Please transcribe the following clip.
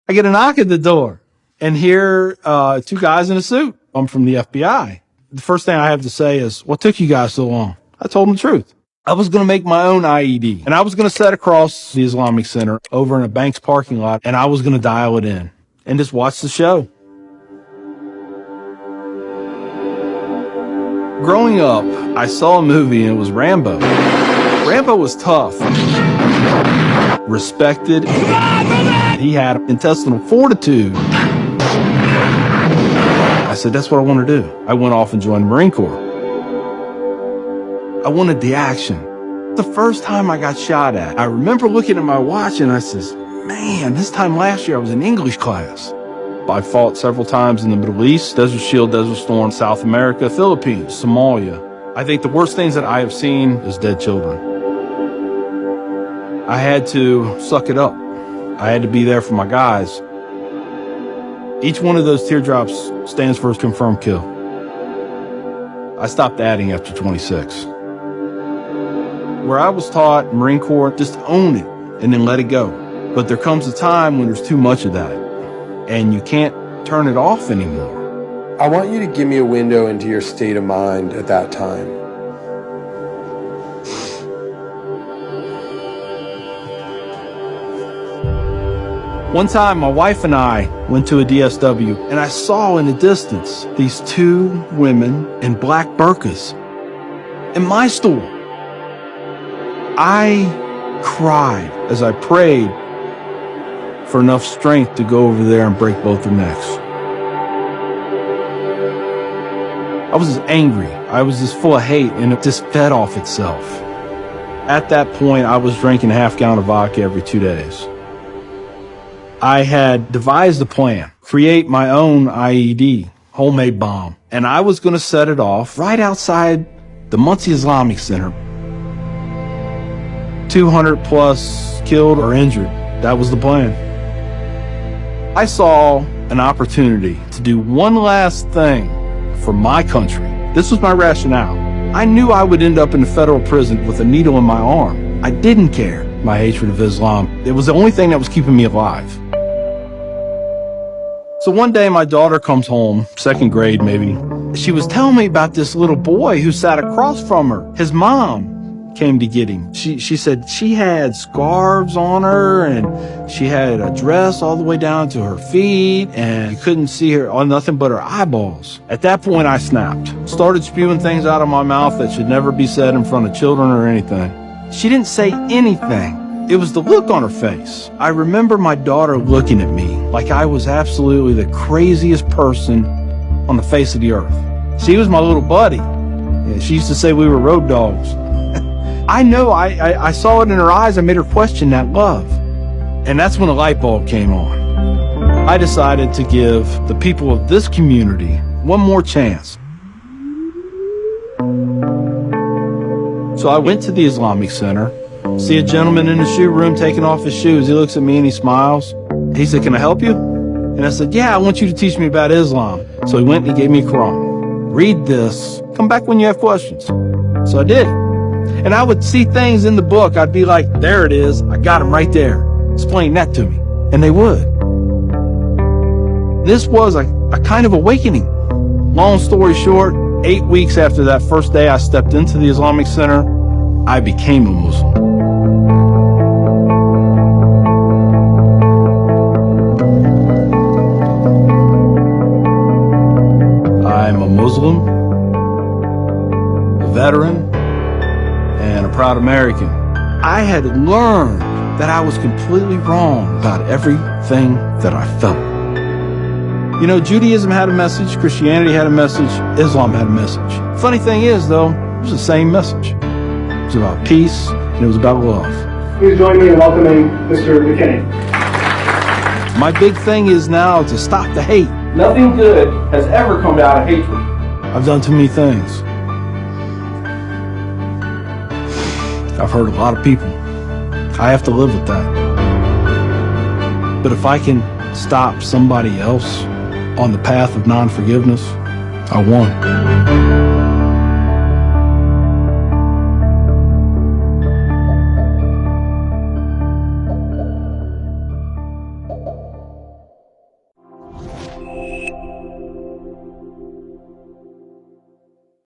I get a knock at the door, and here, two guys in a suit. I'm from the FBI. The first thing I have to say is, what took you guys so long? I told them the truth. I was going to make my own IED, and I was going to set across the Islamic Center over in a bank's parking lot, and I was going to dial it in and just watch the show. Growing up, I saw a movie, and it was Rambo. Rambo was tough, respected. He had intestinal fortitude. I said, that's what I want to do. I went off and joined the Marine Corps. I wanted the action. The first time I got shot at, I remember looking at my watch and I says, man, this time last year I was in English class. I fought several times in the Middle East, Desert Shield, Desert Storm, South America, Philippines, Somalia. I think the worst things that I have seen is dead children. I had to suck it up. I had to be there for my guys. Each one of those teardrops stands for a confirmed kill. I stopped adding after 26. Where I was taught, Marine Corps, just own it and then let it go. But there comes a time when there's too much of that, and you can't turn it off anymore. I want you to give me a window into your state of mind at that time. One time, my wife and I went to a DSW, and I saw in the distance these two women in black burqas in my store. I cried as I prayed for enough strength to go over there and break both their necks. I was just angry. I was just full of hate, and it just fed off itself. At that point, I was drinking a half-gallon of vodka every 2 days. I had devised a plan, create my own IED, homemade bomb, and I was going to set it off right outside the Muncie Islamic Center. 200 plus killed or injured. That was the plan. I saw an opportunity to do one last thing for my country. This was my rationale. I knew I would end up in a federal prison with a needle in my arm. I didn't care. My hatred of Islam. It was the only thing that was keeping me alive. So one day my daughter comes home, second grade maybe. She was telling me about this little boy who sat across from her. His mom came to get him. She said she had scarves on her, and she had a dress all the way down to her feet, and you couldn't see her on nothing but her eyeballs. At that point I snapped. Started spewing things out of my mouth that should never be said in front of children or anything. She didn't say anything. It was the look on her face. I remember my daughter looking at me like I was absolutely the craziest person on the face of the earth. She was my little buddy. She used to say we were road dogs. I know I saw it in her eyes. I made her question that love. And that's when a light bulb came on. I decided to give the people of this community one more chance. So I went to the Islamic Center, see a gentleman in the shoe room taking off his shoes. He looks at me and he smiles. He said, "Can I help you?" And I said, "Yeah, I want you to teach me about Islam." So he went and he gave me a Quran. "Read this. Come back when you have questions." So I did. And I would see things in the book. I'd be like, there it is. I got them right there. Explain that to me. And they would. This was a kind of awakening. Long story short, 8 weeks after that first day I stepped into the Islamic Center, I became a Muslim. I'm a Muslim, a veteran, and a proud American. I had learned that I was completely wrong about everything that I felt. You know, Judaism had a message, Christianity had a message, Islam had a message. Funny thing is, though, it was the same message. It was about peace, and it was about love. Please join me in welcoming Mr. McKinney. My big thing is now to stop the hate. Nothing good has ever come out of hatred. I've done too many things. I've hurt a lot of people. I have to live with that. But if I can stop somebody else on the path of non-forgiveness, I won.